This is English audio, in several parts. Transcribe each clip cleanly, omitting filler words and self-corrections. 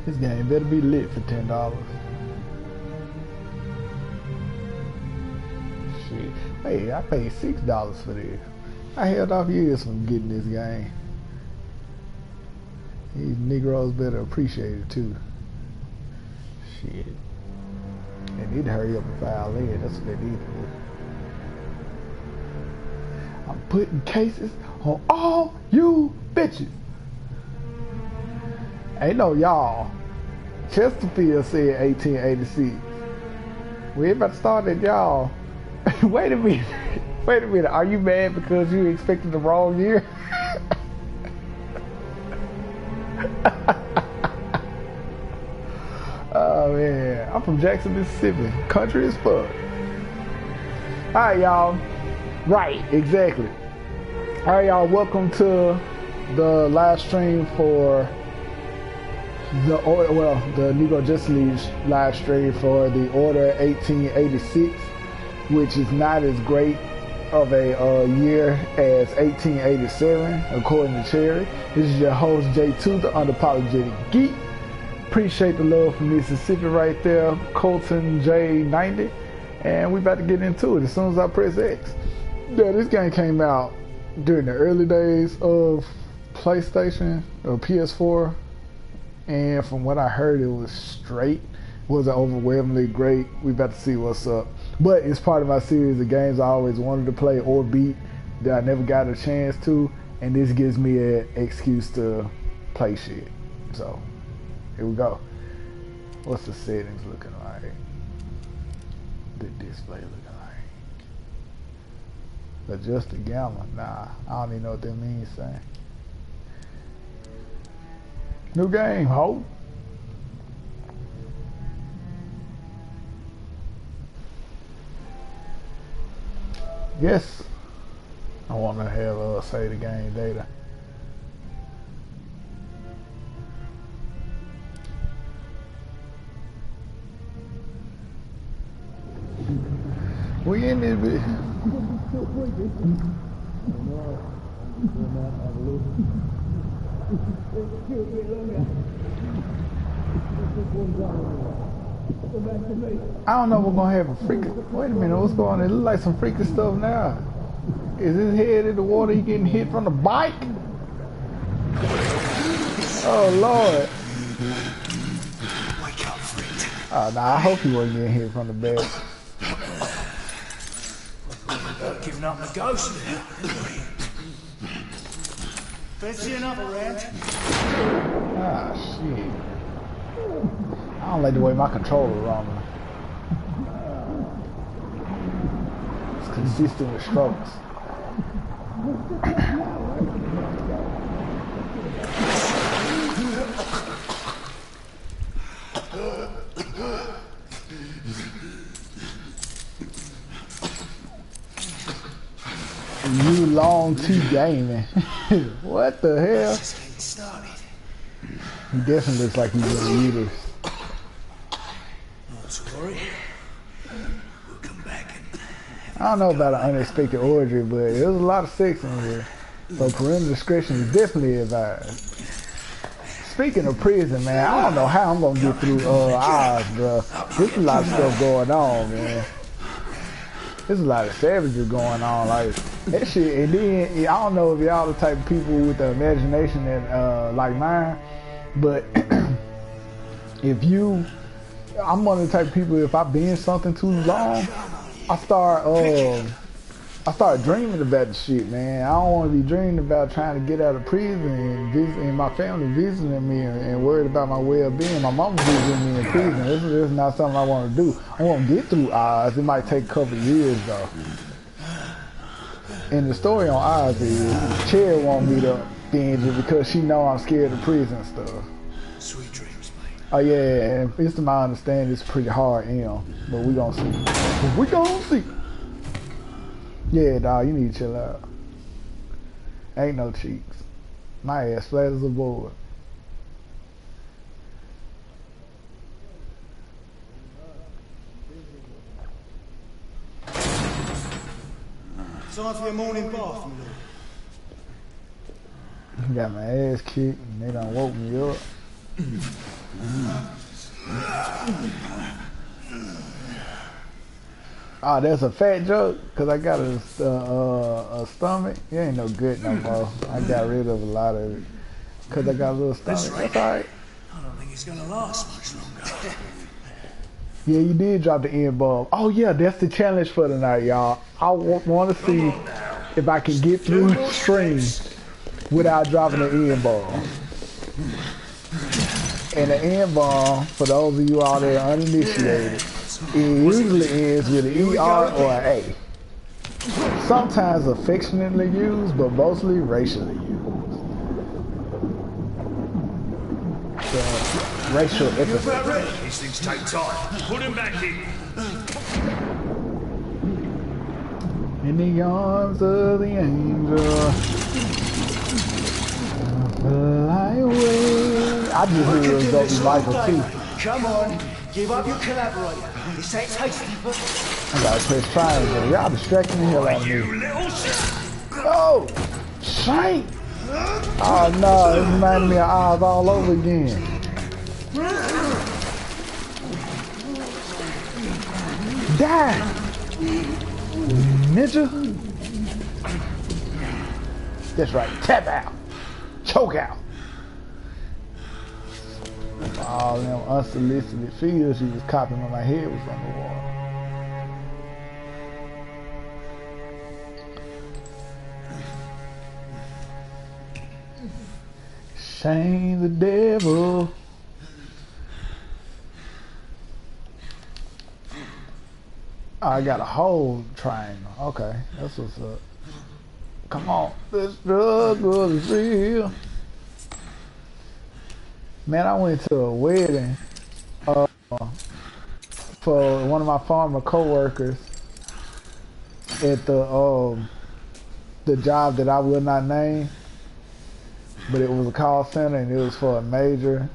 This game better be lit for $10. Shit. Hey, I paid $6 for this. I held off years from getting this game. These Negroes better appreciate it too. Shit. They need to hurry up and file in. That's what they need to do. I'm putting cases on all you bitches. Ain't no y'all. Chesterfield said 1886. We ain't about to start at y'all. Wait a minute. Wait a minute. Are you mad because you expected the wrong year? Oh man. I'm from Jackson, Mississippi. Country as fuck. Alright, y'all. Right, exactly. Alright, y'all. Welcome to the live stream for the Negro Justice League live stream for the Order 1886, which is not as great of a year as 1887, according to Cherry. This is your host, J2, the Unapologetic Geek. Appreciate the love from Mississippi right there, Colton J90, and we about to get into it as soon as I press X. Yeah, this game came out during the early days of PlayStation or PS4. And from what I heard, it was straight. Wasn't overwhelmingly great. We about to see what's up. But it's part of my series of games I always wanted to play or beat that I never got a chance to. And this gives me an excuse to play shit. So, here we go. What's the settings looking like? The display looking like? Adjust the gamma? Nah, I don't even know what that means, son. New game, ho. Yes. I want to have say the game data. We in this bitch. I don't know if we're gonna have a freaking. Wait a minute, what's going on? It looks like some freaking stuff now. Is his head in the water? He getting hit from the bike? Oh Lord! Wake up, friend. Oh nah, I hope he wasn't getting hit from the back. Giving up the ghost now. Fancy another round? Ah shit! I don't like the way my controller runs. It's consistent with strokes. You long T gaming. What the hell? Just getting started. He definitely looks like he's gonna eat this. Not to worry. We'll come back and... I don't know about an unexpected orgy, but there's a lot of sex in here. So parental discretion is definitely advised. Speaking of prison, man, I don't know how I'm gonna get through Oz, bro. There's a lot of stuff going on, man. There's a lot of savages going on, like that shit. And then I don't know if y'all the type of people with the imagination that like mine, but I'm one of the type of people. If I binge something too long, I start dreaming about the shit, man. I don't want to be dreaming about trying to get out of prison and my family visiting me and worried about my well-being. My mom visiting me in prison. This is not something I want to do. I want to get through Oz. It might take a couple of years, though. And the story on Oz is Cherry want me to binge it because she know I'm scared of prison stuff. Sweet dreams, mate. Oh, yeah, and it's to my understanding, it's pretty hard, but we gonna see. We gonna see. Yeah, dawg, you need to chill out. Ain't no cheeks. My ass flat as a board. Time for your morning bath, my lord. Got my ass kicked and they done woke me up. Oh, that's a fat joke? Cause I got a stomach? It ain't no good no more. I got rid of a lot of it. Cause I got a little stomach. That's alright. I don't think it's gonna last much longer. Yeah, you did drop the N-bomb. Oh yeah, that's the challenge for tonight, y'all. I want to see if I can get through the stream without dropping the N-bomb. And the N-bomb, for those of you out there uninitiated, it usually ends with an ER or an A. Sometimes affectionately used, but mostly racially used. So, racial epithet. These things take time. Put him back in. In the arms of the angel, fly away. I just knew it was going to be Michael too. Come on, give up your collaborator. This ain't tasty, but... I gotta press triangle. Y'all distracting the hell out of me. You little shit. Oh, shite. Oh no, it reminded me of Oz all over again. Die! Ninja! That's right, tap out! Choke out! All them unsolicited feels she was copying when my head was underwater. Shame the devil. Oh, I got a whole triangle. Okay, that's what's up. Come on, the struggle is real. Man, I went to a wedding for one of my former co-workers at the job that I will not name, but it was a call center and it was for a major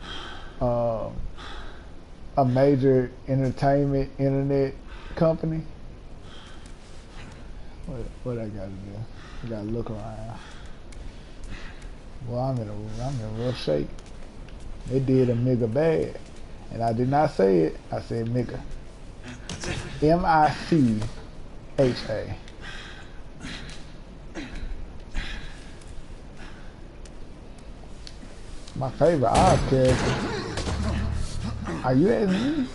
entertainment internet company. What I gotta do? I gotta look around. Well, I'm in real shape. They did a nigga bad, and I did not say it. I said nigga. M-I-C-H-A. My favorite Oz character. Are you asking me?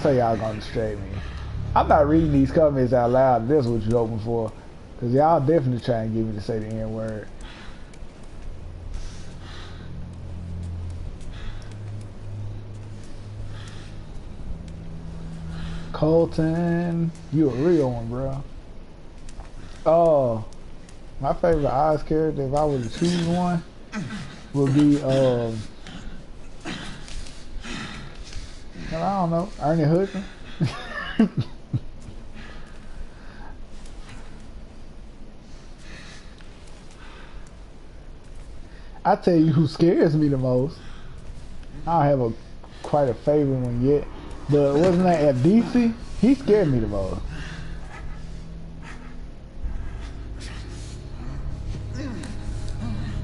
So y'all gonna distract me. I'm not reading these comments out loud. That's what you're hoping for. Cause y'all definitely trying to get me to say the N-word. Colton, you a real one, bro. Oh, my favorite Oz character, if I were to choose one, would be well, I don't know, Ernie Hudson. I tell you who scares me the most. I don't have quite a favorite one yet, but wasn't that at DC? He scared me the most.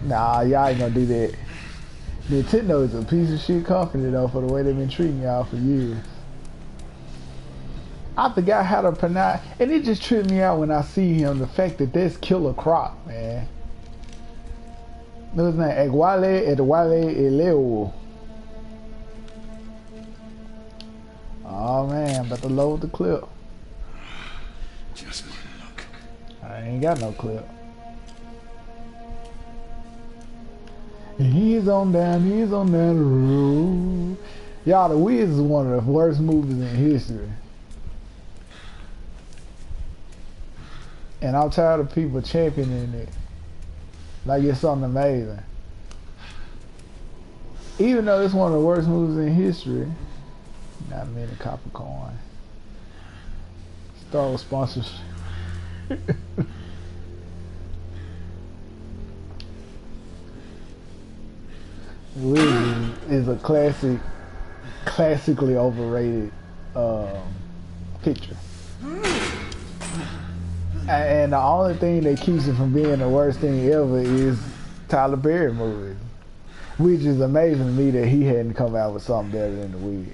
Nah, y'all ain't gonna do that. Nintendo is a piece of shit company though for the way they've been treating y'all for years. I forgot how to pronounce, and it just tripped me out when I see him, the fact that that's Killer Croc, man. What's his name? Edwale Eleo. Oh man, about to load the clip. Just one look. I ain't got no clip. He's on down the road. Y'all, The Wiz is one of the worst movies in history. And I'm tired of people championing it like it's something amazing. Even though it's one of the worst movies in history, not many copper coin. Star Wars sponsorship. Wiz is a classically overrated picture. And the only thing that keeps it from being the worst thing ever is Tyler Perry movies, which is amazing to me that he hadn't come out with something better than The Wiz.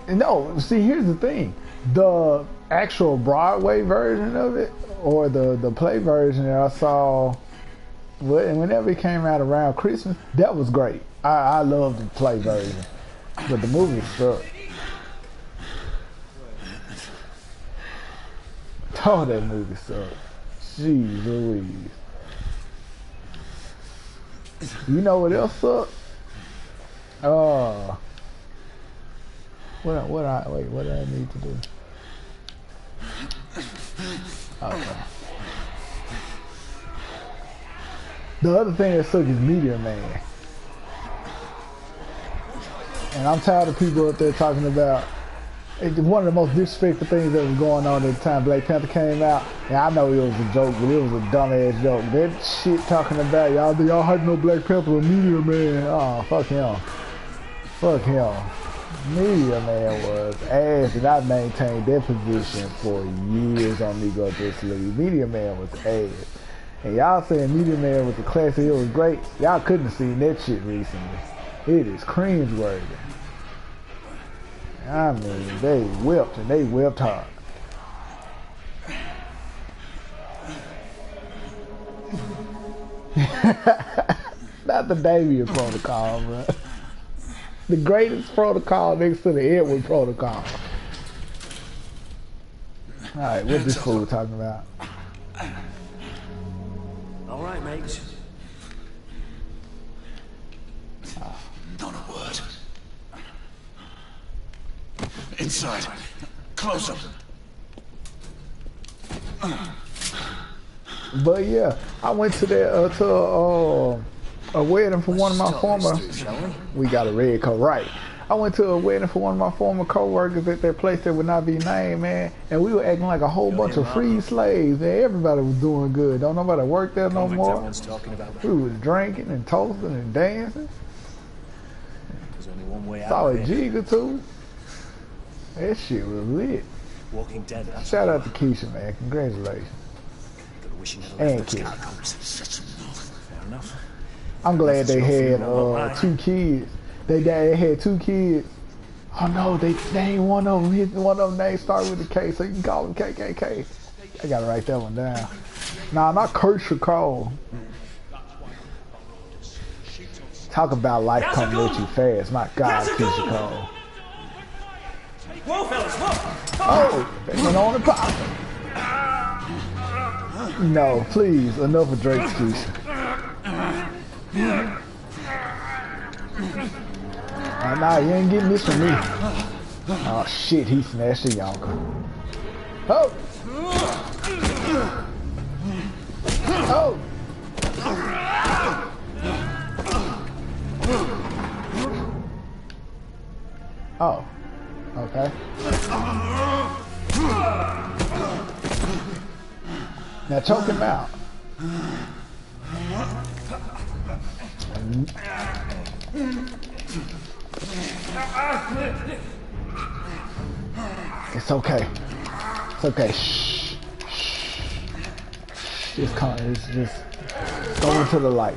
No, see, here's the thing. The actual Broadway version of it, or the play version that I saw, whenever it came out around Christmas, that was great. I loved the play version. But the movie sucked. Oh, that movie sucked. Jeez Louise. You know what else sucked? What do I need to do? Okay. The other thing that sucks is Meteor Man. And I'm tired of people up there talking about one of the most disrespectful things that was going on at the time Black Panther came out. And I know it was a joke, but it was a dumbass joke. That shit talking about y'all hype no Black Panther or Meteor Man. Oh, fuck him. Fuck him. Meteor Man was ass, and I maintained that position for years on Negro This League. Meteor Man was ass. And y'all saying Meteor Man was a classic, it was great. Y'all couldn't have seen that shit recently. It is cringeworthy. I mean, they whipped, and they whipped hard. Not the Damien protocol, bro. The greatest protocol next to the Edward protocol. Alright, what's this fool talking about? Alright, mates. Not a word. Inside. Close up. But yeah, I went to that a wedding for one of my former. We got a red coat, right? I went to a wedding for one of my former co-workers at that place that would not be named, man. And we were acting like a whole bunch of free slaves, and everybody was doing good. Don't nobody work there no more. We was drinking and toasting and dancing. There's only one way out. Saw a jig or two. That shit was lit. Walking Dead. Shout out to Keisha, man. Congratulations. And Keisha. Fair enough. I'm glad they had 2 kids. They had 2 kids. Oh no, they ain't one of them. One of them names start with a K, so you can call them KKK. I gotta write that one down. Nah, not Kershaw Cole. Talk about life coming at you fast. My God, Keisha Cole. Whoa, fellas, whoa! Oh, they went on the pop. No, please, enough of Drake's Keisha. Nah, you ain't getting this from me. Oh shit, he snatched a Yonka. Oh! Oh! Oh. Okay. Now choke him out. It's okay. It's okay. Shh. Shh. Just come. It's just go into the light.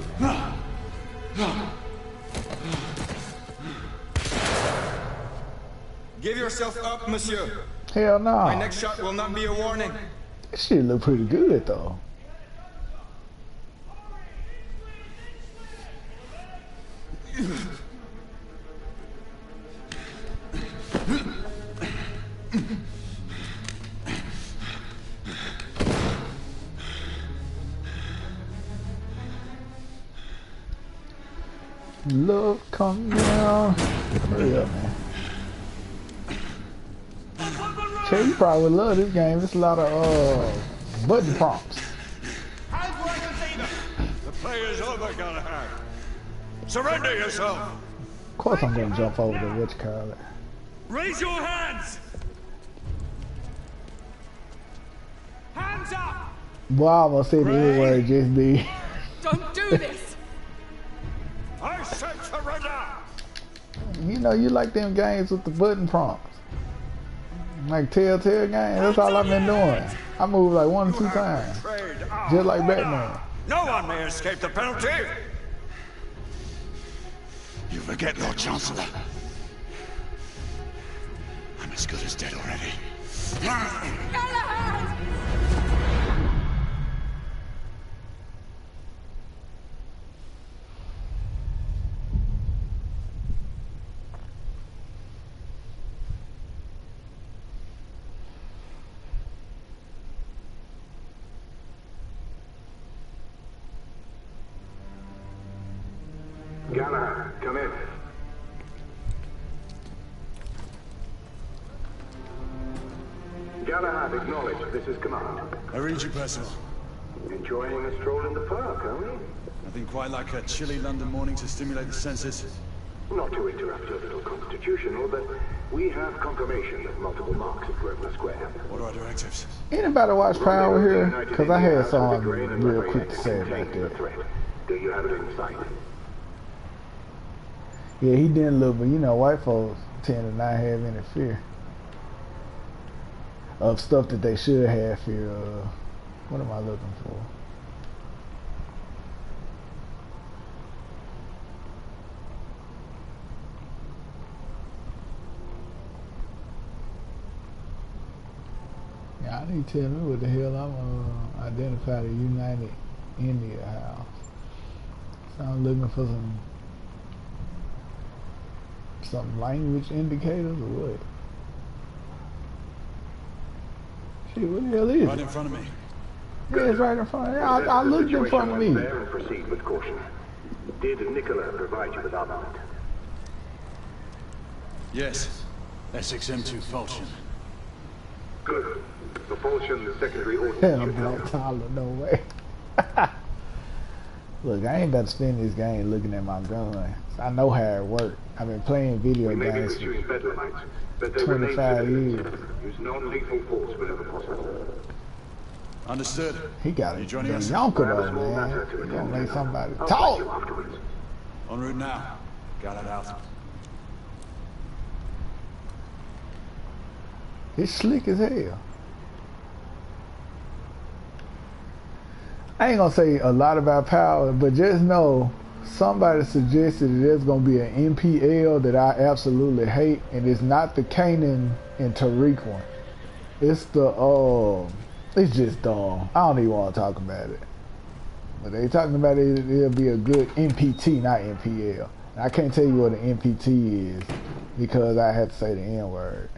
Give yourself up, monsieur. Hell no. My next shot will not be a warning. This shit look pretty good though. Love come down. Hurry up, man. Che, you probably would love this game. It's a lot of button prompts. The play is over, Galahad. Surrender yourself. Of course I'm gonna jump over the what you call it. Raise your hands. Hands up. Boy, I almost said the N word, just be. Don't do this! I said surrender. You know, you like them games with the button prompts. Like Telltale game, that's all I've been doing. I moved like 1 or 2 times. Just like Batman. No one may escape the penalty. You forget, Lord Chancellor. I'm as good as dead already. Galahad! Galahad, come in. Galahad, acknowledge this is command. I read you, Percival. Enjoying a stroll in the park, are we? Nothing quite like a chilly London morning to stimulate the senses. Not to interrupt your little constitutional, but we have confirmation of multiple marks at Grosvenor Square. What are our directives? Anybody watch Power here? Because I had something real quick to say about that. Do you have it in sight? Yeah, he didn't look, but you know, white folks tend to not have any fear of stuff that they should have fear of. What am I looking for? Yeah, I need to tell me what the hell I'm identified a United India House. So I'm looking for some language indicators or what? Shit, what the hell is Right it? in front of me. Yeah, it's right in front of me. I looked in front of me. There and proceed with caution. Did Nicola provide you with armament? Yes. Essex M2 Falchion. Good. Propulsion, the secondary ordnance Hell, should help. Black Tyler, no way. Look, I ain't about to spend this game looking at my gun. I know how it works. I've been playing video We may be games pursuing for bedlamites, but they remain 25 civilians. years. Use non-lethal force whenever possible. Understood. He got a You joining us? yonker I have a though, small man. matter to You attend gonna to. make somebody I'll find you talk. afterwards. En route now. Got it out. It's slick as hell. I ain't gonna say a lot about Power, but just know somebody suggested that there's gonna be an MPL that I absolutely hate, and it's not the Kanan and Tariq one. It's the it's just dumb. I don't even want to talk about it. But they talking about it, it'll be a good MPT, not MPL. And I can't tell you what an MPT is because I had to say the N word.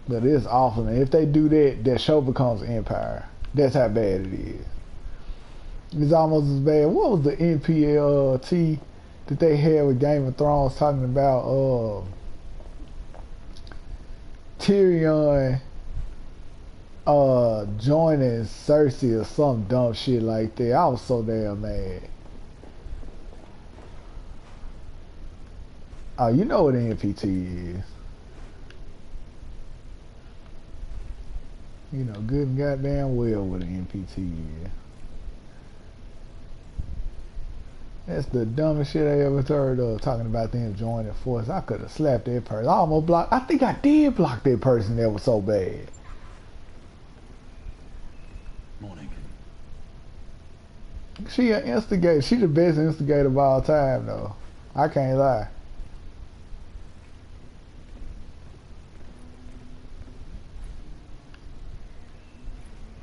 But it's awful, and if they do that, that show becomes Empire. That's how bad it is. It's almost as bad. What was the NPLT that they had with Game of Thrones talking about Tyrion joining Cersei or some dumb shit like that? I was so damn mad. Oh, you know what an NPT is. You know good and goddamn well what an NPT is. That's the dumbest shit I ever heard of, talking about them joining force. I could have slapped that person. I almost blocked. I think I did block that person that was so bad. Morning. She an instigator. She the best instigator of all time, though. I can't lie.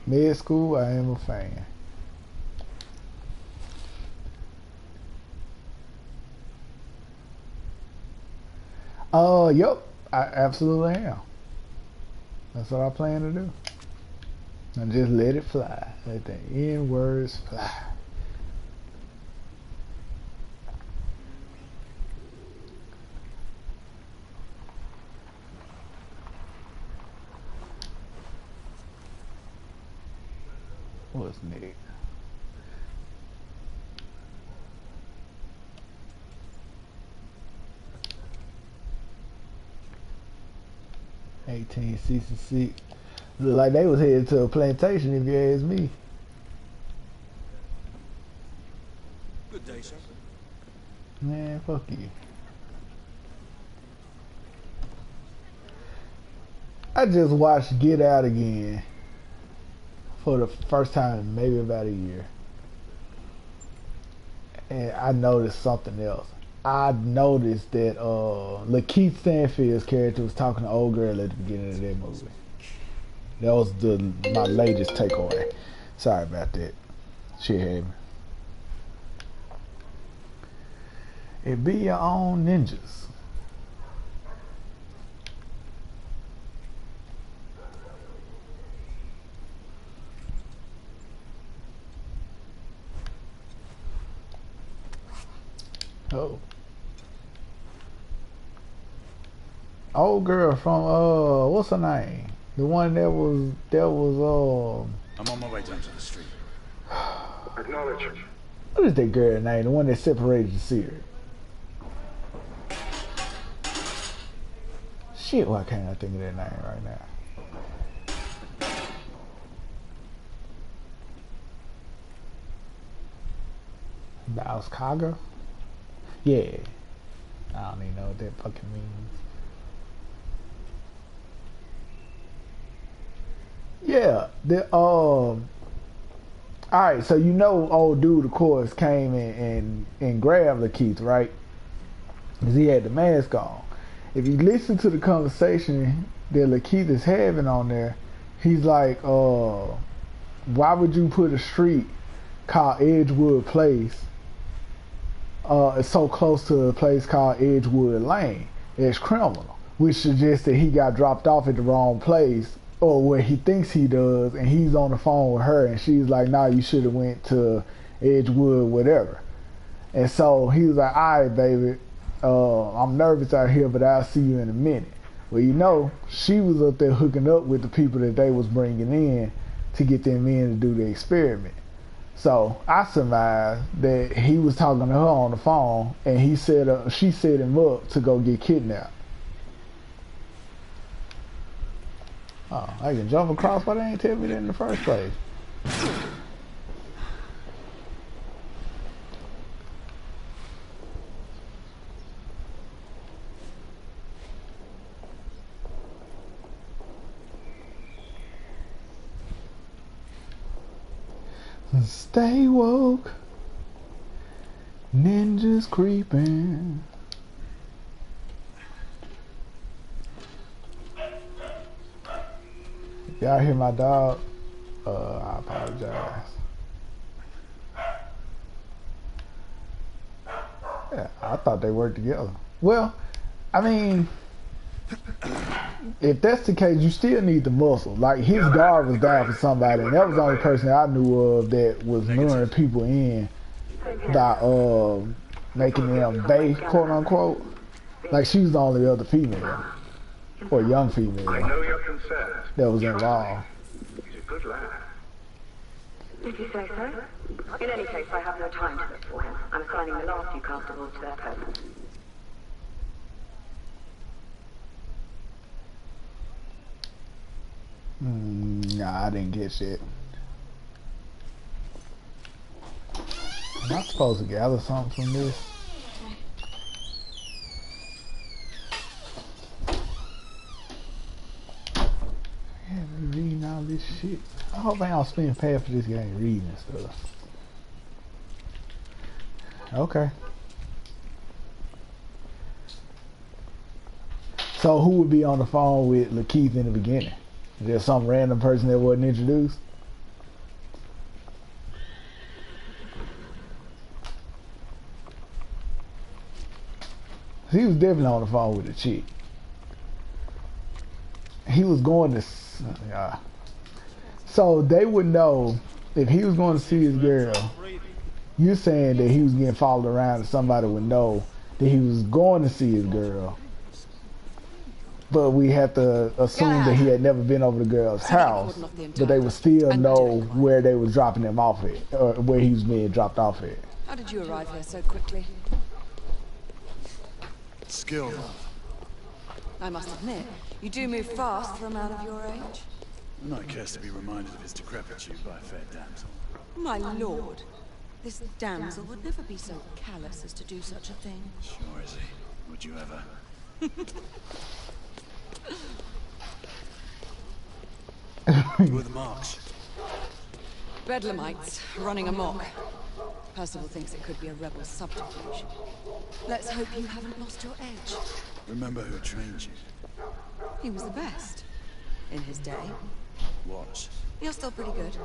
Med school, I am a fan. Yep, I absolutely am. That's what I plan to do. And just let it fly. Let the N words fly. What's next? $18.66. Look like they was headed to a plantation, if you ask me. Good day, sir. Man, fuck you. I just watched Get Out again for the first time in maybe about a year. And I noticed something else. I noticed that Lakeith Stanfield's character was talking to old girl at the beginning of that movie. That was my latest takeaway. Sorry about that. Shit had me. It be your own ninjas. Oh. Old girl from what's her name? The one that was I'm on my way down to the street. Acknowledge. what is that girl name? The one that separated the series. Shit, why can't I think of that name right now? Bauskaga? Yeah. I don't even know what that fucking means. Yeah, alright, so you know old dude of course came and grabbed Lakeith, right? Because he had the mask on. If you listen to the conversation that Lakeith is having on there, he's like, why would you put a street called Edgewood Place so close to a place called Edgewood Lane? It's criminal, which suggests that he got dropped off at the wrong place, or where he thinks he does, and he's on the phone with her, and she's like, nah, you should have went to Edgewood, whatever. And so he was like, all right, baby, I'm nervous out here, but I'll see you in a minute. Well, you know, she was up there hooking up with the people that they was bringing in to get them in to do the experiment. So I surmised that he was talking to her on the phone, and she set him up to go get kidnapped. Oh, I can jump across, but they ain't tell me that in the first place. Stay woke, ninjas creeping. Y'all hear my dog? I apologize. Yeah, I thought they worked together. Well, I mean, if that's the case, you still need the muscle. Like, his guard was down for somebody, and that was the only person I knew of that was luring people in by making them bait, quote unquote. Like, she was the only other female, or young female, I know you're concerned. that was involved. He's a good lad. Did you say so? In any case, I have no time to look for him. I'm assigning the last few constables to their posts. Nah, I didn't get shit. Am I supposed to gather something from this? Yeah, we reading all this shit. I hope I don't spend half of this game reading and stuff. Okay. So who would be on the phone with Lakeith in the beginning? Is there some random person that wasn't introduced? He was definitely on the phone with a chick. He was going to... So they would know if he was going to see his girl. You're saying that he was getting followed around and somebody would know that he was going to see his girl. But we have to assume that he had never been over the girl's house, but they would still know where they were dropping him off at, or where he was being dropped off at. How did you arrive here so quickly? Skill. I must admit, you do move fast for a man of your age. Not cares to be reminded of his decrepitude by a fair damsel. My lord, this damsel would never be so callous as to do such a thing. Sure is he. Would you ever? Who are the marks? Bedlamites running amok. Percival thinks it could be a rebel subterfuge. Let's hope you haven't lost your edge. Remember who trained you? He was the best. In his day. Was. You're still pretty good.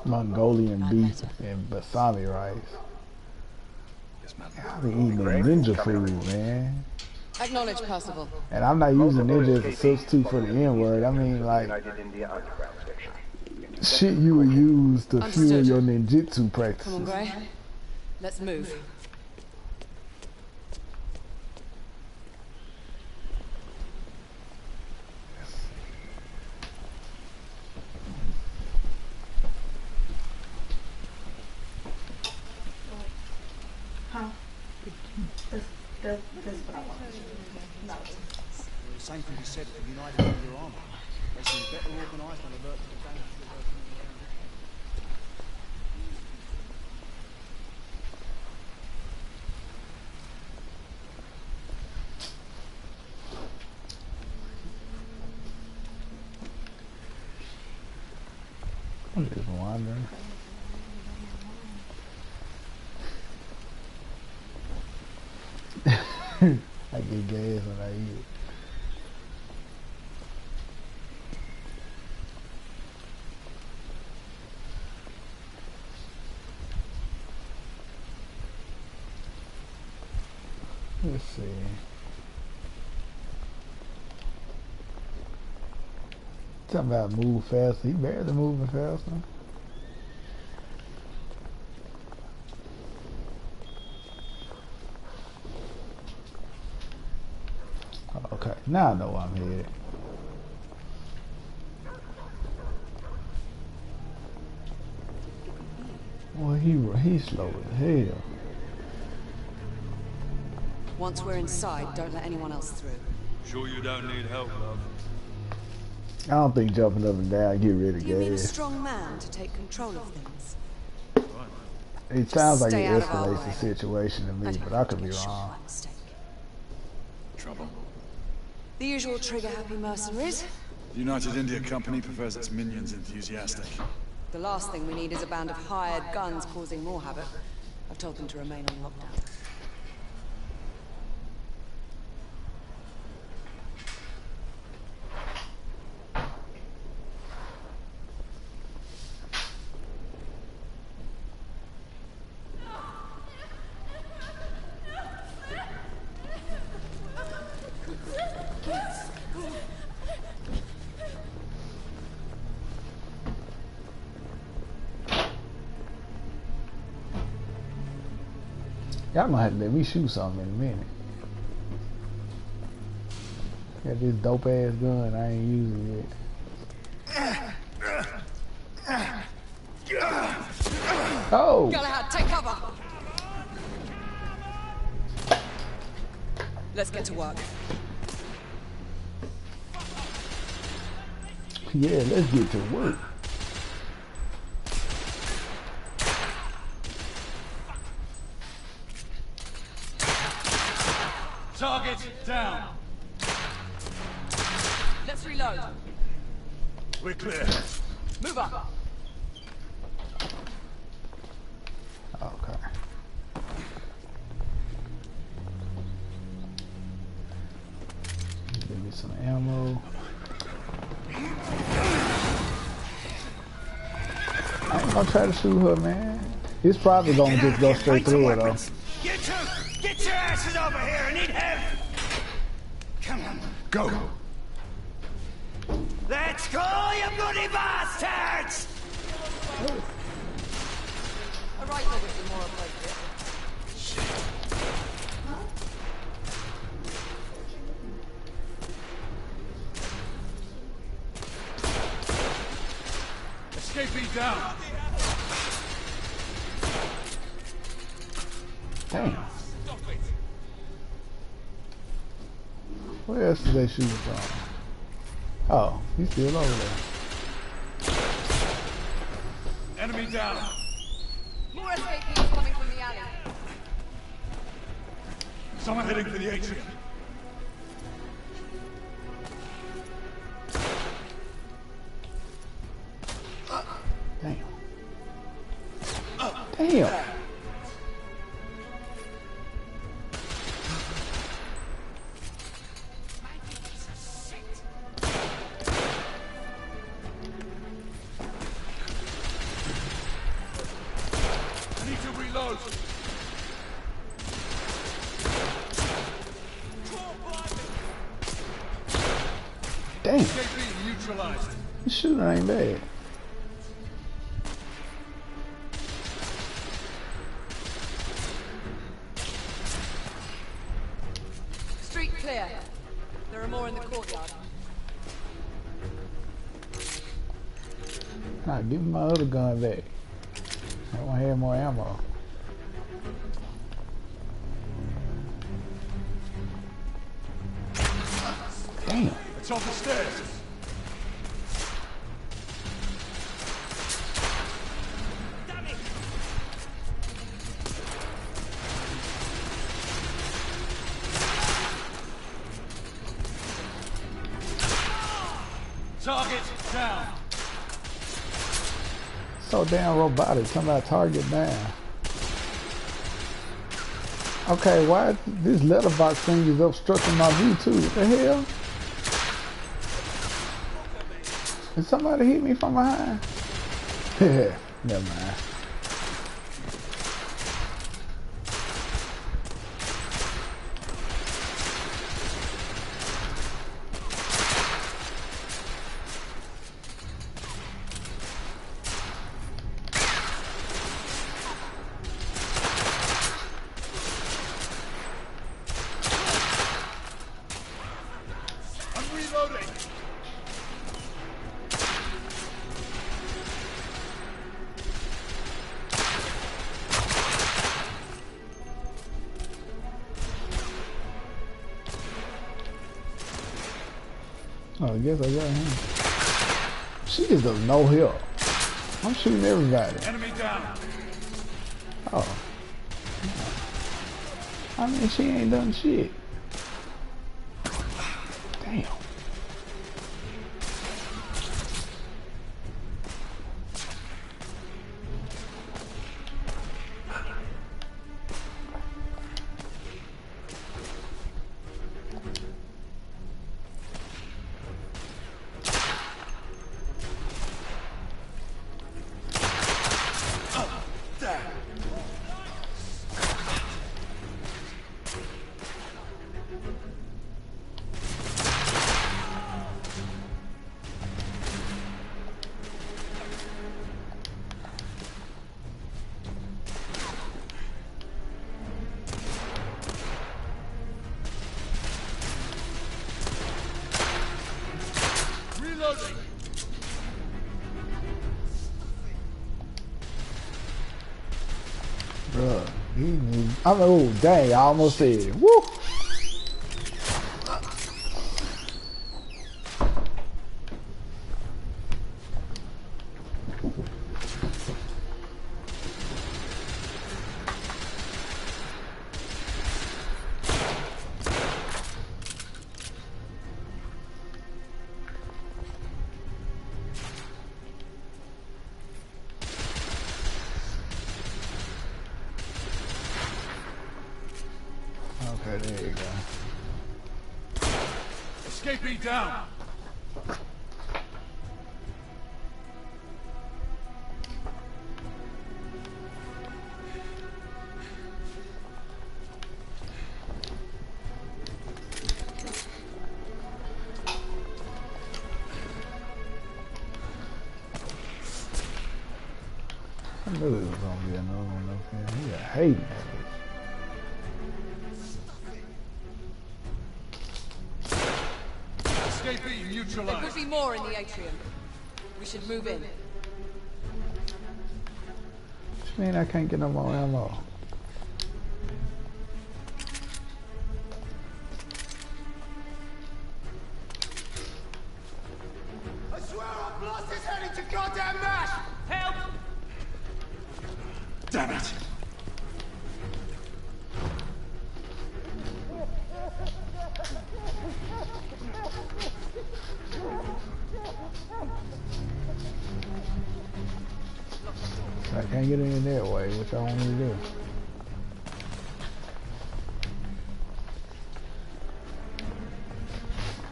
Mongolian beef and balsamic rice. I be eating the ninja food, man. Acknowledge, Percival. And I'm not using ninja as a substitute for the N-word. I mean, like, shit you would use to fuel your ninjutsu practices. Come on, Gray. Let's move. That's what I want. No. The same can be said for United Under Armour. They seem better organised and alert to the dangers of working around. I'm just wondering. I get gas when I eat it. Let's see. Talking about move faster. He barely moving faster. Okay, now I know where I'm headed. Well, he's slow as hell. Once we're inside, don't let anyone else through. Sure you don't need help, love? I don't think jumping up and down get rid of Do you mean a gas. strong man to take control of things? It sounds like stay it out of our escalates way. the situation to me, don't but want I to could be get shot wrong. by mistake. Trouble? The usual trigger-happy mercenaries. The United India Company prefers its minions enthusiastic. The last thing we need is a band of hired guns causing more havoc. I've told them to remain on lockdown. Y'all gonna have to let me shoot something in a minute. Got this dope ass gun I ain't using yet. Oh! Galahad, take cover! Let's get to work. Yeah, let's get to work. Target down. Let's reload. We're clear. Move up. Okay. Give me some ammo. I ain't gonna try to shoot her, man. It's probably gonna just go straight through her, though. You two, get your asses over here! I need help! Come on. Go! Let's go, you bloody bastards! A rifle would be more appropriate. Escaping down. Damn. Where else did they shoot from? Oh, he's still over there. Enemy down. More escapees coming from the alley. Someone heading for the atrium. Damn. I need to reload. Damn. Escape neutralized. This shooter ain't bad. Street clear. There are more in the courtyard. Nah, give me my other gun back. I want to have more ammo. Damn. It's off the stairs. Target down. So damn robotic. Talking about target down. Okay, why this letterbox thing is obstructing my view too? What the hell? Did somebody hit me from behind? Never mind. I'm reloading. Oh, I guess I got him. She just does no help. I'm shooting everybody. Enemy down. Oh. I mean, she ain't done shit. Damn. Reloading. Bruh. I'm like, oh, dang, I almost said it. Woo! Okay, there you go. Escapee down. I knew it was gonna be another one up here. He a hating at Escapee There could neutralized. be more in the atrium. We should move in. What you mean I can't get no more ammo? I swear I've lost his head into goddamn mash! Help! Damn it! I can't get in that way, which I want to do.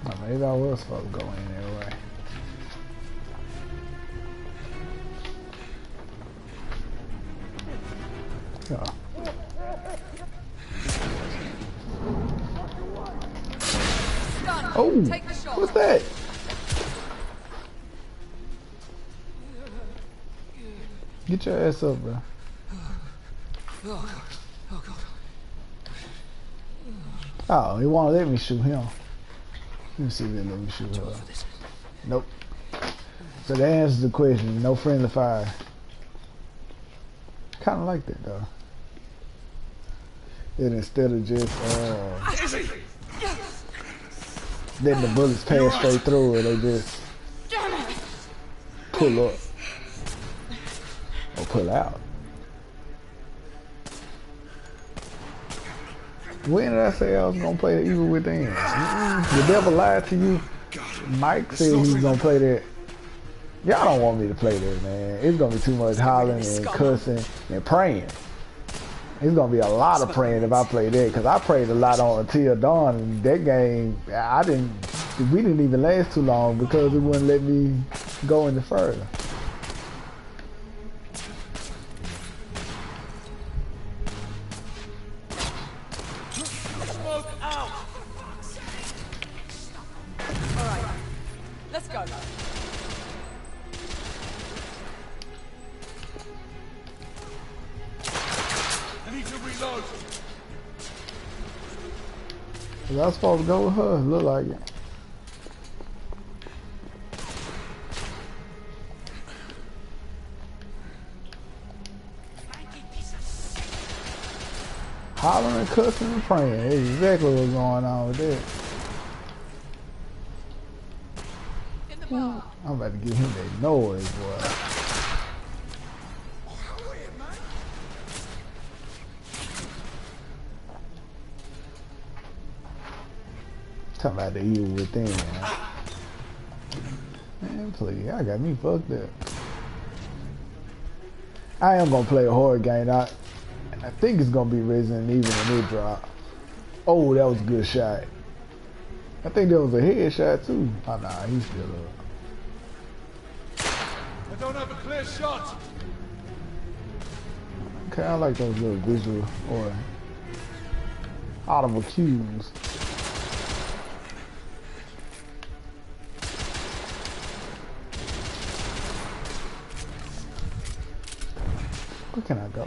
Oh, maybe I was supposed to go in that way. Oh. Oh, what's that? Get your ass up, bro. Oh, he won't let me shoot him. Let me see if they let me shoot her. Nope. So that answers the question. No friendly fire. Kind of like that though. And instead of just letting the bullets pass straight through it, they just pull up or pull out. When did I say I was gonna play the Evil Within? The devil lied to you. Mike said he was gonna play that. Y'all don't want me to play that, man. It's gonna be too much hollering and cussing and praying. It's gonna be a lot of praying if I play that, because I prayed a lot on Until Dawn, and that game, we didn't even last too long because it wouldn't let me go any further. Was I supposed to go with her? Look like it. Hollering, cussing, and praying. That's exactly what's going on with that. I'm about to give him that noise, boy. Talking about the Evil Within. Man, please, I got me fucked up. I am gonna play a horror game. I think it's gonna be Resident Evil when it drop. Oh, that was a good shot. I think that was a headshot too. Oh nah, he's still up. I don't have a clear shot. Okay, I like those little visual or audible cues. Where can I go?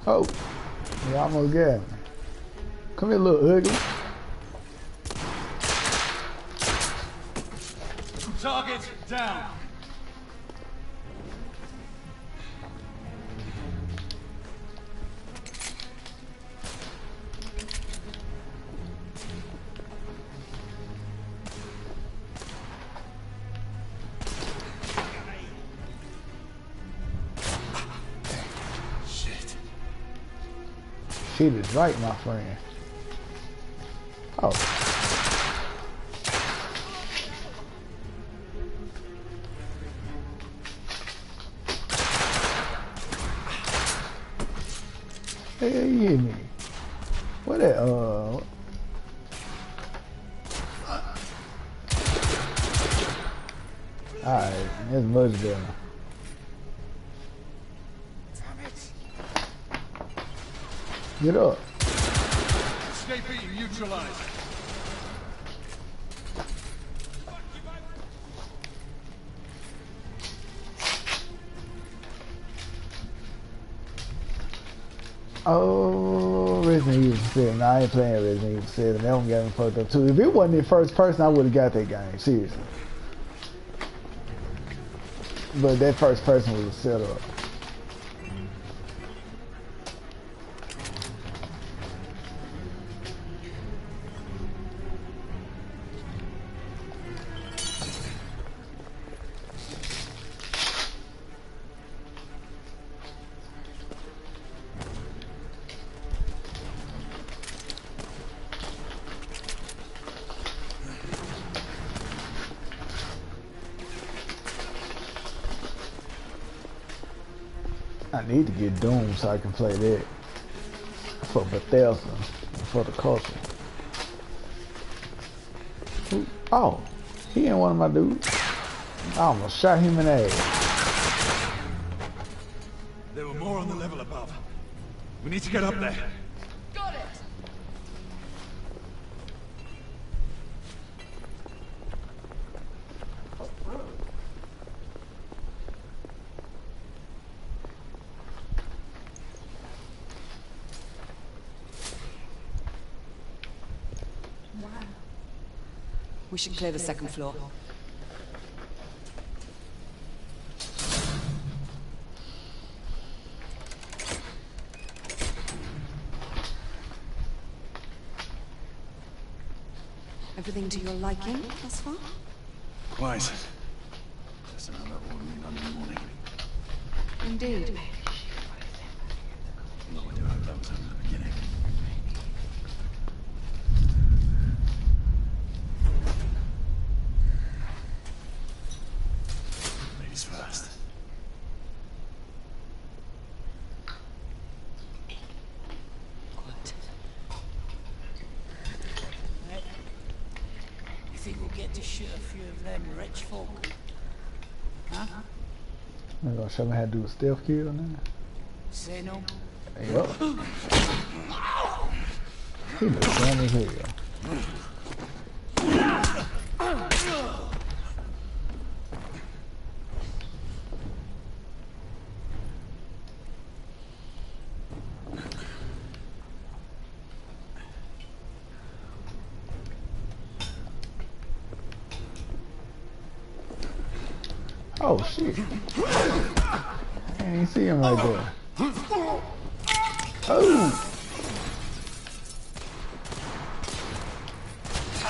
Oh, you almost got me. Come here, little ugly. Target down. Shit is right, my friend. Oh. Hey, you hit me. What that, alright, that's much better. Get up. Escape being neutralized. Oh, Resident Evil 7. Nah, I ain't playing Resident Evil 7. That one got me fucked up too. If it wasn't in first person, I would have got that game. Seriously. But that first person was a setup. I need to get Doom so I can play that for Bethesda and for the culture. Oh, he ain't one of my dudes. I almost shot him in the ass. There were more on the level above. We need to get up there. Got it! We should clear the second floor. Everything to your liking thus far? Wise. Just another ordinary London morning. Indeed. Well, I do hope that was only the beginning. Ladies first. Quiet. You think we'll get to shoot a few of them rich folk? Huh? They're gonna show me how to do a stealth kill now. Say no? Yup. He looks dumb as hell. Oh shit. I ain't even see him right there. Oh!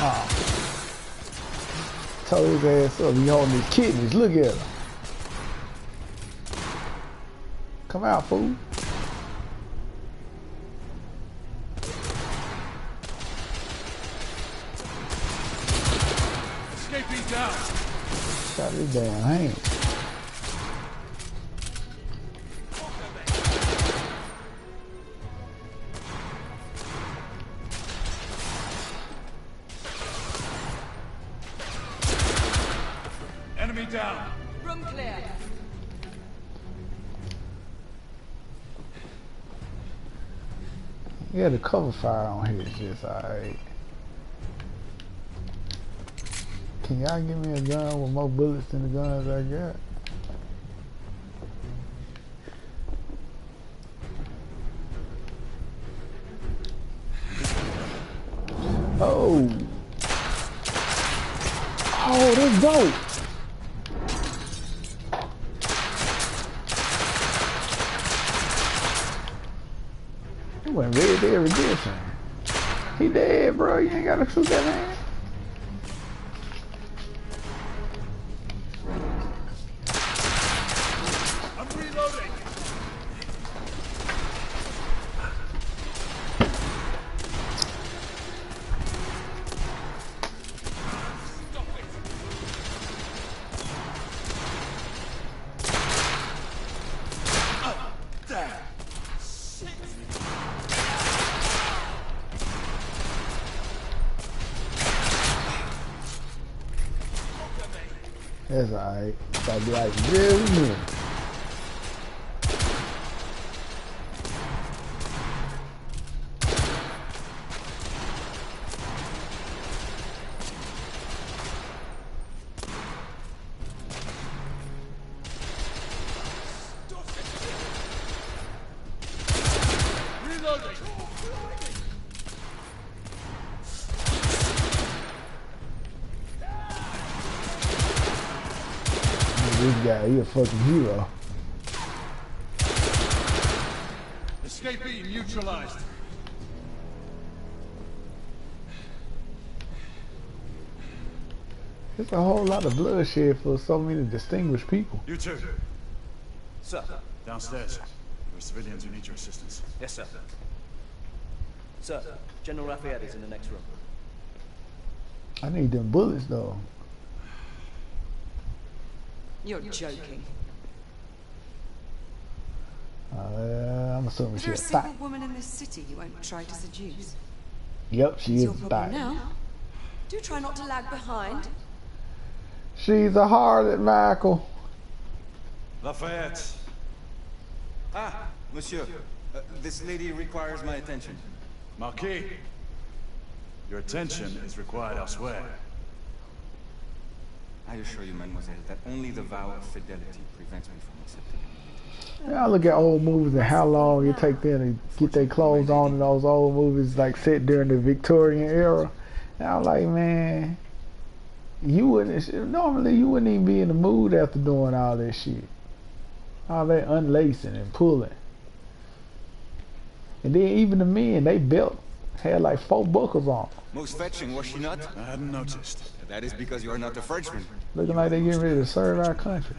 Oh. Told his ass up. He holding his kidneys. Look at him. Come out, fool. Escaping down. Shot his damn hand. Enemy down. Room clear. Yeah, the cover fire on here is just alright. Can y'all give me a gun with more bullets than the guns I got? Oh! Oh, that's dope! He went Red Dead Redemption. He dead, bro. You ain't gotta shoot that man. I'm reloading. That's alright. Gotta be like, yeah, man. Reloading. This guy, he a fucking hero. Escapee neutralized. It's a whole lot of bloodshed for so many distinguished people. You too. Sir. Downstairs. There are civilians who need your assistance. Yes, sir. Sir, General Lafayette is in the next room. I need them bullets though. You're joking. I'm assuming Is there a she's single fat. woman in this city you won't try to seduce? Yep, she It's is your problem fat. now. Do try not to lag behind. She's a harlot, Michael. Lafayette. Ah, monsieur. This lady requires my attention. Marquis. Your attention is required elsewhere. I assure you, mademoiselle, that only the vow of fidelity prevents me from accepting an invitation. Yeah, I look at old movies and how long it take them to get their clothes on in those old movies, like set during the Victorian era. And I'm like, man, normally you wouldn't even be in the mood after doing all that shit. All that unlacing and pulling. And then even the men, they belt had like 4 buckles on. Most fetching, was she not? I hadn't noticed. That is because you are not a Frenchman. Looking like they getting ready to serve our country.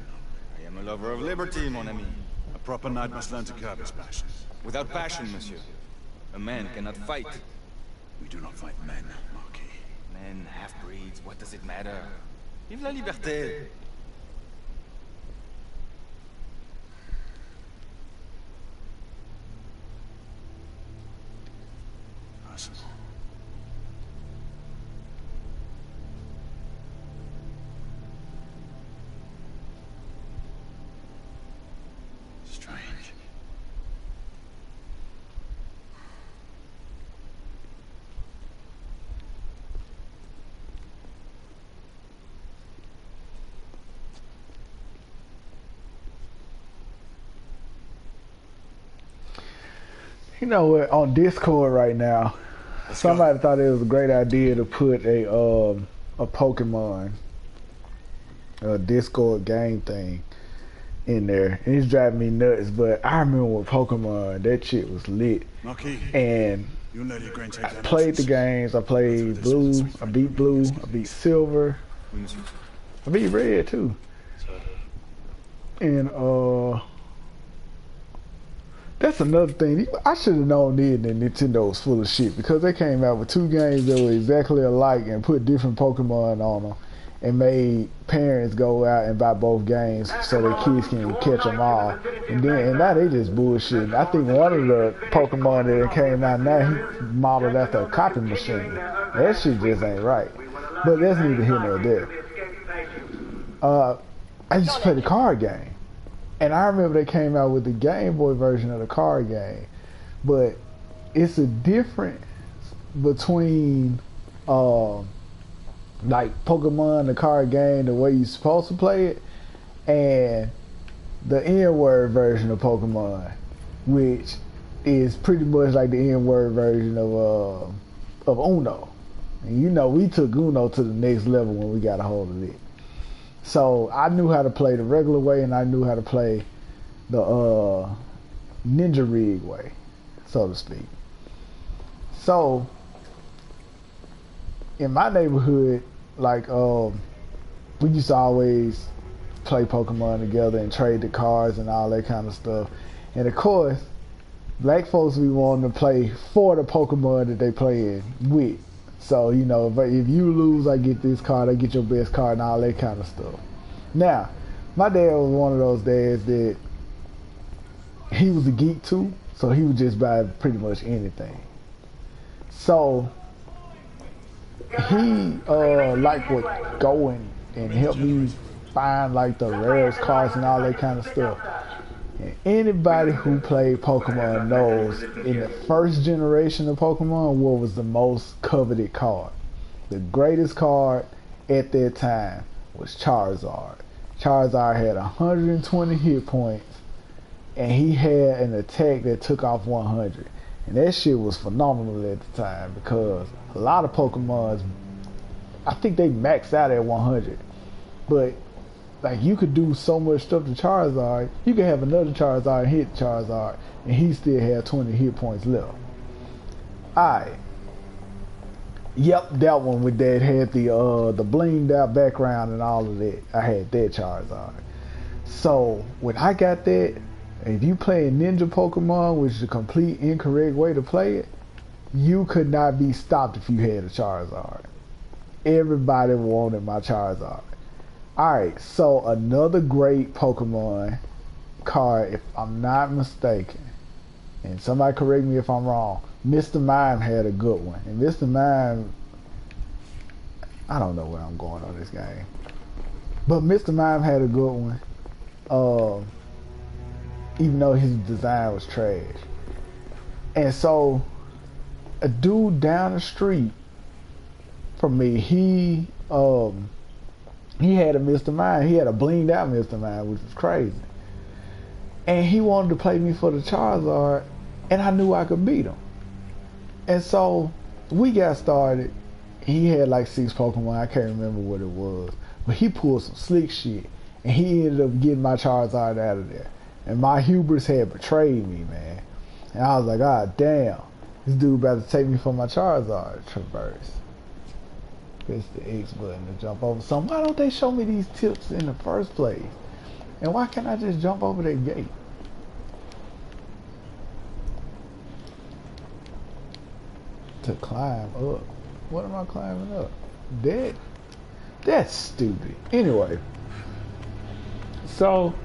I am a lover of liberty, mon ami. A proper knight must learn to curb his passions. Without passion, monsieur, a man cannot fight. We do not fight men, Marquis. Men, half-breeds, what does it matter? Vive la liberté! Personal. Strange. You know what? On Discord right now, somebody thought it was a great idea to put a Pokemon Discord game thing in there, and it's driving me nuts. But I remember with Pokemon, that shit was lit. Marquis, And you and Lady Grain take I their played the nonsense. games. I played Blue. I beat Blue. I beat Silver. Oui, monsieur. I beat Red too. And that's another thing. I should have known then that Nintendo was full of shit, because they came out with 2 games that were exactly alike and put different Pokemon on them and made parents go out and buy both games so their kids can catch them all. And now they just bullshit. I think one of the Pokemon that came out now, he modeled after a copy machine. That shit just ain't right. But that's neither here nor there. I used to play the card game. And I remember they came out with the Game Boy version of the card game. But it's a difference between like Pokemon, the card game, the way you're supposed to play it, and the N-word version of Pokemon, which is pretty much like the N-word version of Uno. And you know, we took Uno to the next level when we got a hold of it. So I knew how to play the regular way, and I knew how to play the Ninja Rig way, so to speak. So in my neighborhood, like we used to always play Pokemon together and trade the cards and all that kind of stuff. And of course, black folks be wanting to play for the Pokemon that they playing with. So, you know, if you lose, I get this card, I get your best card and all that kind of stuff. Now, my dad was one of those dads that he was a geek too, so he would just buy pretty much anything. So he like would go and help me find like the rarest cards and all that kind of stuff. And anybody who played Pokemon knows in the first generation of Pokemon what was the most coveted card. The greatest card at that time was Charizard. Charizard had 120 hit points, and he had an attack that took off 100. And that shit was phenomenal at the time, because a lot of Pokemons, I think they maxed out at 100. But like, you could do so much stuff to Charizard. You could have another Charizard hit Charizard, and he still had 20 hit points left. Alright. Yep, that one with that had the blinged out background and all of that. I had that Charizard. So when I got that, if you play a Ninja Pokemon, which is a complete incorrect way to play it, you could not be stopped if you had a Charizard. Everybody wanted my Charizard. Alright, so another great Pokemon car, if I'm not mistaken, and somebody correct me if I'm wrong, Mr. Mime had a good one. And Mr. Mime, I don't know where I'm going on this game, but Mr. Mime had a good one. Even though his design was trash. And so a dude down the street from me, he had a Mr. Mime. He had a blinged out Mr. Mime, which was crazy. And he wanted to play me for the Charizard, and I knew I could beat him. And so we got started. He had like 6 Pokemon. I can't remember what it was, but he pulled some slick shit, and he ended up getting my Charizard out of there. And my hubris had betrayed me, man. And I was like, God damn, this dude about to take me for my Charizard. Traverse. Press the X button to jump over. So why don't they show me these tips in the first place? And why can't I just jump over that gate? To climb up. What am I climbing up? That's stupid. Anyway. So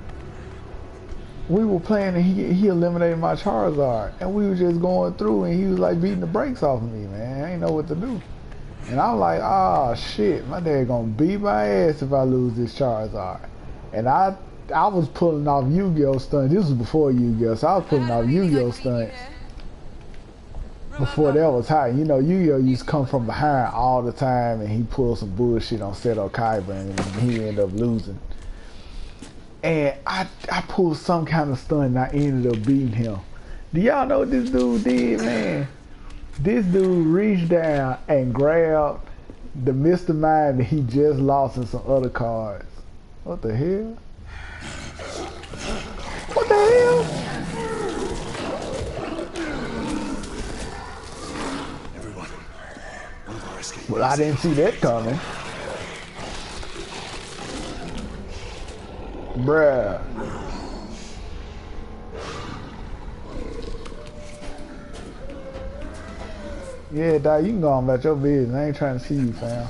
we were playing and he eliminated my Charizard, and we were just going through and he was like beating the brakes off of me, man. I ain't know what to do. And I'm like, oh shit, my dad gonna beat my ass if I lose this Charizard. And I was pulling off Yu-Gi-Oh stunts. This was before Yu-Gi-Oh, so I was pulling off Yu-Gi-Oh stunts before that was hot. You know, Yu-Gi-Oh used to come from behind all the time, and he pulled some bullshit on Seto Kaiba, and he ended up losing. And I pulled some kind of stunt and I ended up beating him. Do y'all know what this dude did, man? This dude reached down and grabbed the Mr. Mime that he just lost in some other cards. What the hell? What the hell? Everyone, one of our escape. Well, I didn't see that coming. Bruh. Yeah, dog, you can go on about your business. I ain't trying to see you, fam.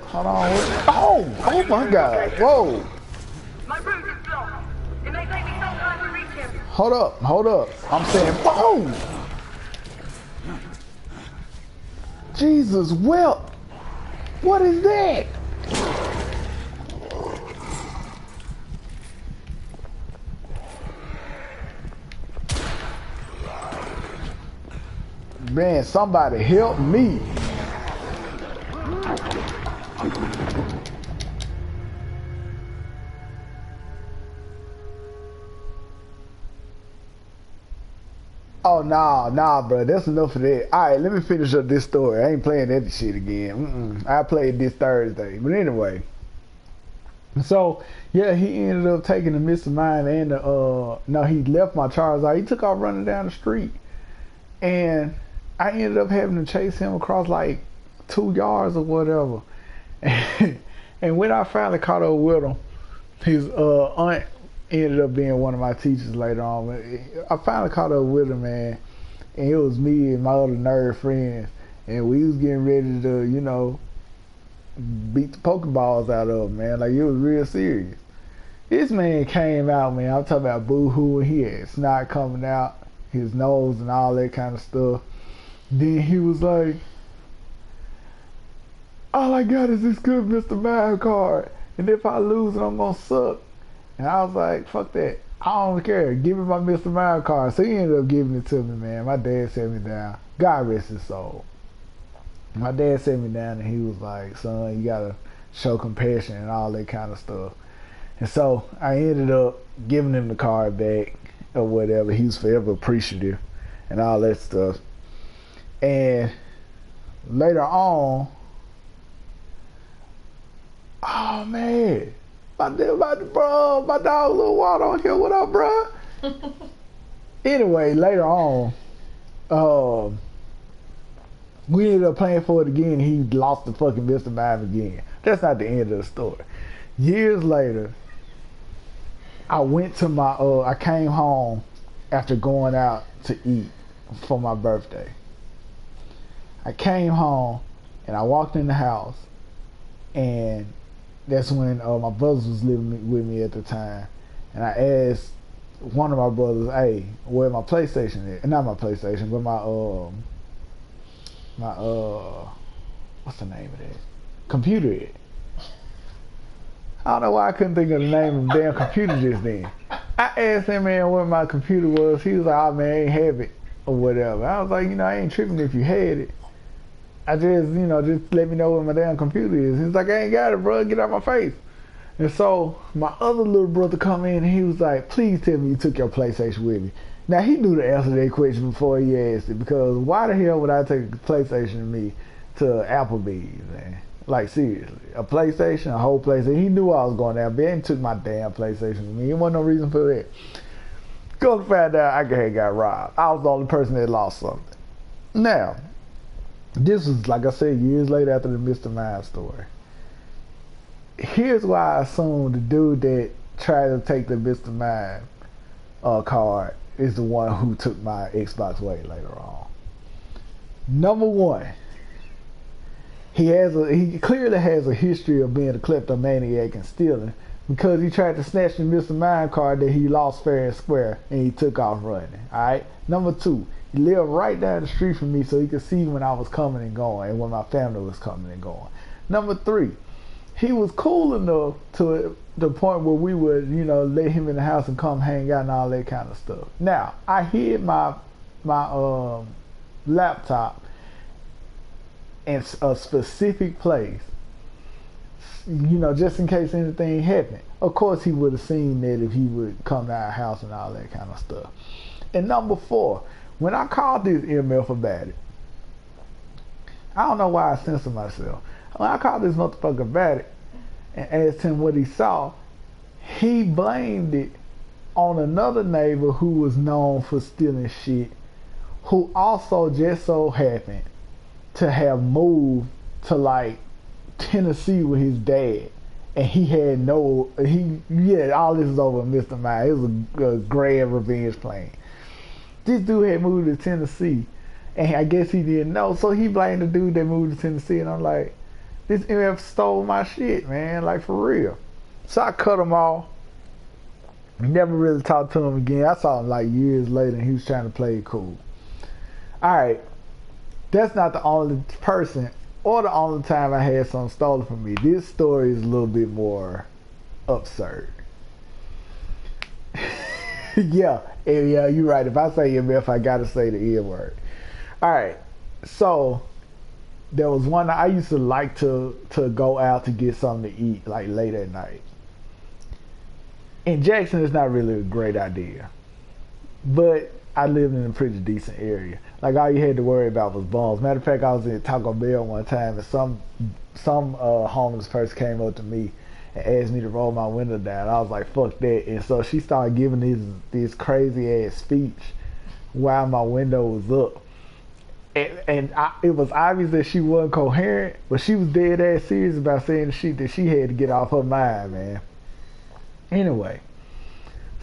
Hold on. Oh my God. Whoa. My route is blocked. It may take me some time to reach him. Hold up. I'm saying, whoa. Jesus, well, what is that? Man, somebody help me. Oh, nah, bro. That's enough of that. All right, let me finish up this story. I ain't playing that shit again. I played this Thursday. But anyway. So, yeah, he ended up taking the Mr. Mime and the, no, he left my Charizard. He took off running down the street. And I ended up having to chase him across like 2 yards or whatever. And when I finally caught up with him, his aunt ended up being one of my teachers later on. I finally caught up with him, man, and it was me and my other nerd friends, and we was getting ready to, you know, beat the Pokeballs out of him, man. Like, it was real serious. This man came out, man. I'm talking about boo-hoo, and he had snot coming out his nose and all that kind of stuff. Then he was like, all I got is this good Mr. Mime card, and if I lose it, I'm gonna suck. And I was like, fuck that. I don't care. Give me my Mr. Mime card. So he ended up giving it to me, man. My dad sat me down. God rest his soul. My dad sat me down and he was like, son, you gotta show compassion and all that kind of stuff. And so I ended up giving him the card back or whatever. He was forever appreciative and all that stuff. And later on, oh man, my dog Little Water on here. What up, bro? Anyway, later on, we ended up playing for it again. He lost the fucking Mr. Mime again. That's not the end of the story. Years later, I went to my, I came home after going out to eat for my birthday. I came home and I walked in the house and that's when my brothers was living with me at the time, and I asked one of my brothers, "Hey, where my PlayStation at?" Not my PlayStation, but my what's the name of that computer at? I don't know why I couldn't think of the name of the damn computer just then. I asked him, man, where my computer was. He was like, "Oh man, I ain't have it or whatever." I was like, I ain't tripping if you had it. I just, just let me know where my damn computer is. He's like, "I ain't got it, bro. Get out my face." And so my other little brother come in and he was like, "Please tell me you took your PlayStation with me." Now he knew the answer to that question before he asked it, because why the hell would I take a PlayStation with me to Applebee's, man? Like seriously, a PlayStation, a whole PlayStation. He knew I was going there, but he took my damn PlayStation with me. There wasn't no reason for that. Go to find out I had got robbed. I was the only person that lost something. Now, this was, like I said, years later after the Mr. Mind story. Here's why I assume the dude that tried to take the Mr. Mind card is the one who took my Xbox away later on. Number one, he clearly has a history of being a kleptomaniac and stealing, because he tried to snatch the Mr. Mind card that he lost fair and square, and he took off running. Alright? Number two, he lived right down the street from me, so he could see when I was coming and going and when my family was coming and going. Number three, he was cool enough to the point where we would, let him in the house and come hang out and all that kind of stuff. Now, I hid my laptop in a specific place, just in case anything happened. Of course, he would have seen that if he would come to our house and all that kind of stuff. And number four, when I called this MF about it, I don't know why I censored myself. When I called this motherfucker about it and asked him what he saw, he blamed it on another neighbor who was known for stealing shit, who also just so happened to have moved to like Tennessee with his dad, and he had all this is over Mr. Mind. It was a grand revenge plan. This dude had moved to Tennessee, and I guess he didn't know, so he blamed the dude that moved to Tennessee, and I'm like, this MF stole my shit, man, like for real. So I cut him off. Never really talked to him again. I saw him like years later, and he was trying to play it cool. Alright, that's not the only person or the only time I had something stolen from me. This story is a little bit more absurd. yeah, you're right. If I say MF, I gotta say the N word. Alright, so there was one I used to like to go out to get something to eat, like late at night. In Jackson, it's not really a great idea, but I lived in a pretty decent area. Like, all you had to worry about was bums. Matter of fact, I was in Taco Bell one time, and some homeless person came up to me and asked me to roll my window down. I was like, fuck that. And so she started giving this crazy ass speech while my window was up. And it was obvious that she wasn't coherent, but she was dead ass serious about saying the shit that she had to get off her mind, man. Anyway,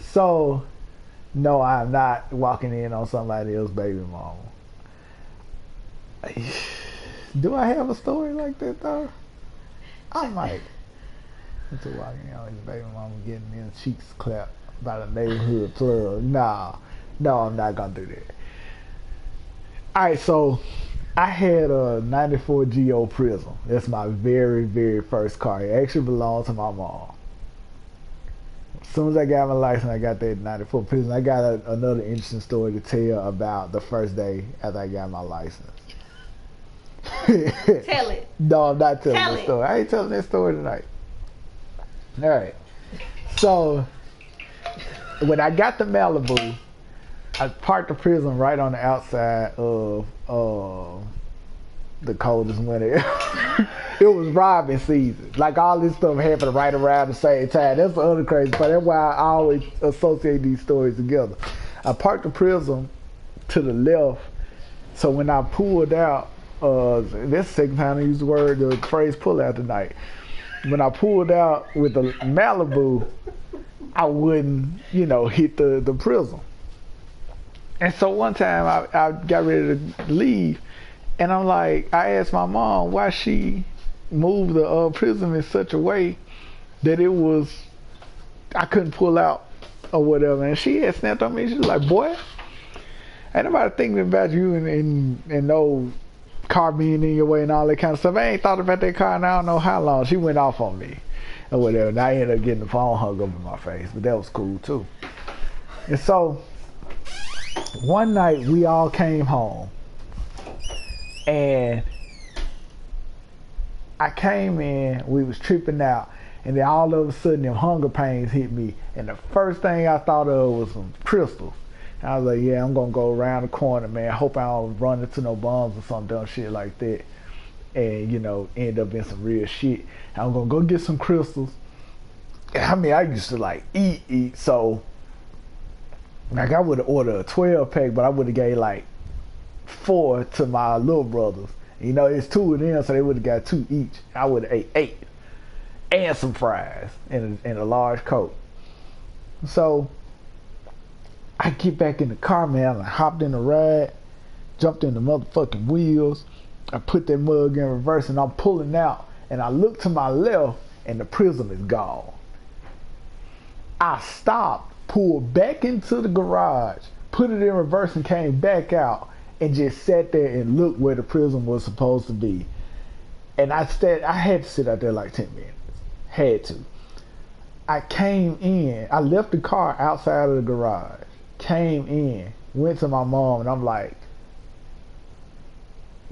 so no, I'm not walking in on somebody else's baby mama. Do I have a story like that though? I might. To walking in on his baby mama getting their cheeks clapped by the neighborhood plug. No, I'm not gonna do that. Alright, so I had a 94 Geo Prism. That's my very, very first car. It actually belonged to my mom. As soon as I got my license, I got that 94 Prism. I got another interesting story to tell about the first day after I got my license. Tell it. No, I'm not telling that story. I ain't telling that story tonight. Alright. So, when I got to Malibu, I parked the Prism right on the outside of the coldest winter. It was robbing season. Like, all this stuff happened right around the same time. That's the other crazy part. That's why I always associate these stories together. I parked the Prism to the left, so when I pulled out, that's the second time I used the phrase pull out tonight. When I pulled out with the Malibu, I wouldn't, hit the Prism. And so one time I got ready to leave, and I'm like, I asked my mom why she moved the Prism in such a way that it was, I couldn't pull out or whatever. And she had snapped on me. She was like, boy, ain't nobody thinking about you and no car being in your way and all that kind of stuff. I ain't thought about that car in I don't know how long. She went off on me or whatever. And I ended up getting the phone hung up in my face, but that was cool too. And so one night we all came home and I came in, we was tripping out, and then all of a sudden them hunger pains hit me, and the first thing I thought of was some crystals. And I was like, yeah, I'm gonna go around the corner, man. I hope I don't run into no bombs or some dumb shit like that, and you know, end up in some real shit. And I'm gonna go get some crystals. And I mean, I used to like eat, so like I would have ordered a 12 pack, but I would have gave like 4 to my little brothers. You know, it's 2 of them, so they would have got 2 each. I would have ate 8 and some fries and a large Coke. So I get back in the car, man. I hopped in the ride, jumped in the motherfucking wheels. I put that mug in reverse and I'm pulling out. And I look to my left and the prism is gone. I stopped, pulled back into the garage, put it in reverse and came back out and just sat there and looked where the prism was supposed to be. And I had to sit out there like 10 minutes. Had to. I came in, I left the car outside of the garage, came in, went to my mom, and I'm like,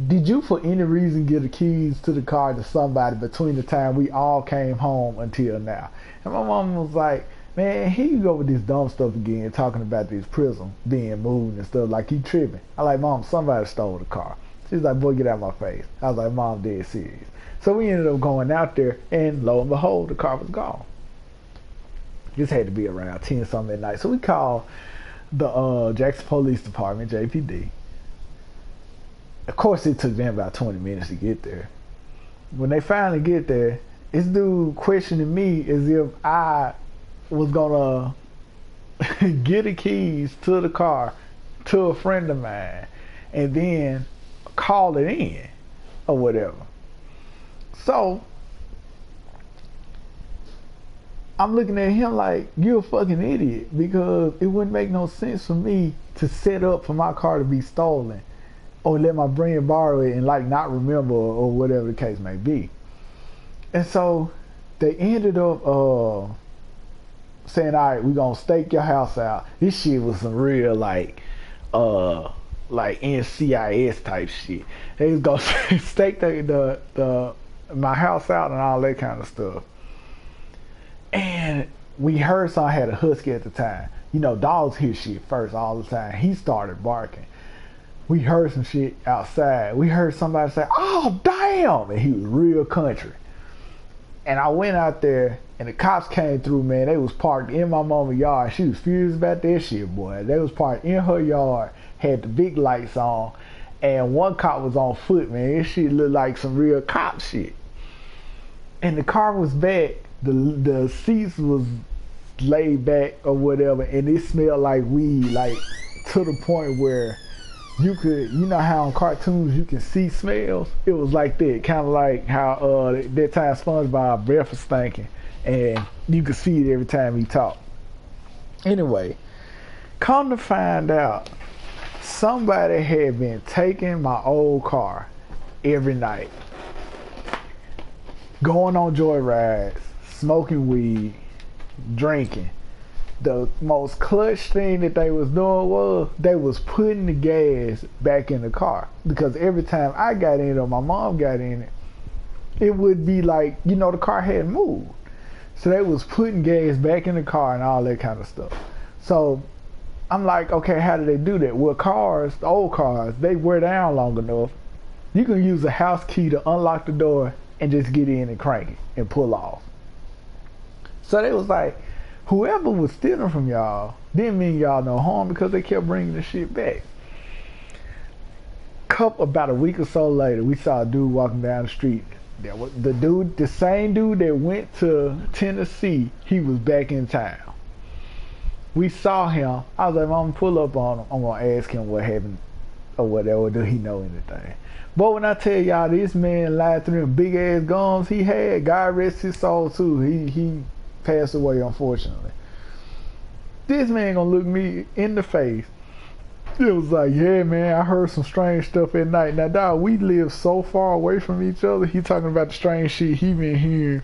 did you for any reason give the keys to the car to somebody between the time we all came home until now? And my mom was like, man, here you go with this dumb stuff again, talking about this prism being moved and stuff, like he tripping. I like, Mom, somebody stole the car. She's like, boy, get out of my face. I was like, Mom, dead serious. So we ended up going out there, and lo and behold, the car was gone. This had to be around 10 something at night. So we called the Jackson Police Department, JPD. Of course, it took them about 20 minutes to get there. When they finally get there, this dude questioning me as if I was gonna get the keys to the car to a friend of mine and then call it in or whatever. So I'm looking at him like, you're a fucking idiot, because it wouldn't make no sense for me to set up for my car to be stolen or let my friend borrow it and like not remember or whatever the case may be. And so they ended up saying, all right, we're gonna stake your house out. This shit was some real like NCIS type shit. They was gonna stake my house out and all that kind of stuff. And we heard something. I had a husky at the time. You know, dogs hear shit first all the time. He started barking. We heard some shit outside. We heard somebody say, oh damn, and he was real country. And I went out there, and the cops came through, man. They was parked in my mama's yard. She was furious about that shit, boy. They was parked in her yard, had the big lights on, and one cop was on foot, man. This shit looked like some real cop shit. And the car was back. The seats was laid back or whatever, and it smelled like weed, like to the point where you could, you know how in cartoons you can see smells? It was like that, kind of like how that time SpongeBob breath was stinking, and you could see it every time he talked. Anyway, come to find out, somebody had been taking my old car every night, going on joyrides, smoking weed, drinking. The most clutch thing that they was doing was they was putting the gas back in the car, because every time I got in it or my mom got in it, it would be like, you know, the car hadn't moved. So they was putting gas back in the car and all that kind of stuff. So I'm like, okay, how do they do that? Well, cars, the old cars, they wear down long enough. You can use a house key to unlock the door and just get in and crank it and pull off. So they was like, whoever was stealing from y'all didn't mean y'all no harm, because they kept bringing the shit back. About a week or so later, we saw a dude walking down the street. The same dude that went to Tennessee, he was back in town. We saw him. I was like, I'm gonna pull up on him. I'm gonna ask him what happened or whatever. Do he know anything? But when I tell y'all, this man lied through them big ass gums he had. God rest his soul too. He passed away, unfortunately. This man gonna look me in the face. It was like, yeah, man, I heard some strange stuff at night. Now, dog, we live so far away from each other. He talking about the strange shit he been hearing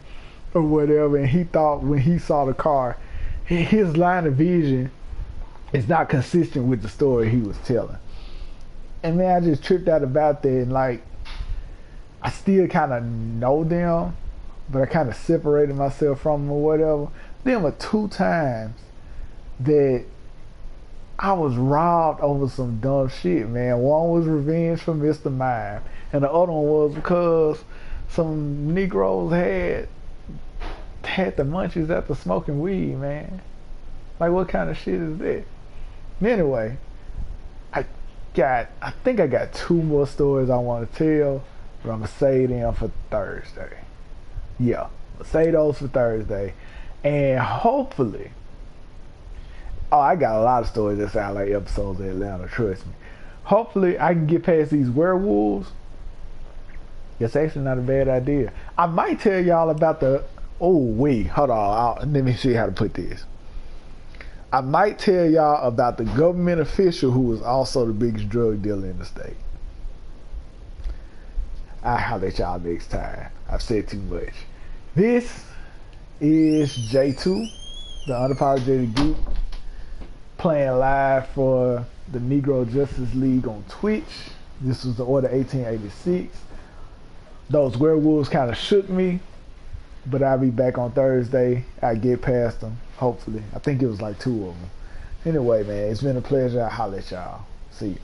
or whatever, and he thought when he saw the car, his line of vision is not consistent with the story he was telling. And man, I just tripped out about that, and like, I still kind of know them, but I kind of separated myself from them or whatever. Them were 2 times that I was robbed over some dumb shit, man. One was revenge for Mr. Mime, and the other one was because some Negroes had the munchies after smoking weed, man. Like, what kind of shit is that? Anyway, I think I got 2 more stories I want to tell, but I'm gonna save them for Thursday. Yeah, I'll save those for Thursday, and hopefully. Oh, I got a lot of stories that sound like episodes of Atlanta, trust me. Hopefully, I can get past these werewolves. It's actually not a bad idea. I might tell y'all about the... Oh, wait, hold on. Let me see how to put this. I might tell y'all about the government official who was also the biggest drug dealer in the state. I'll holler at y'all next time. I've said too much. This is J2, the Unapologetic Geek, playing live for the Negro Justice League on Twitch. This was the Order 1886. Those werewolves kind of shook me, but I'll be back on Thursday. I'll get past them, hopefully. I think it was like 2 of them. Anyway, man, it's been a pleasure. I'll holler at y'all. See you.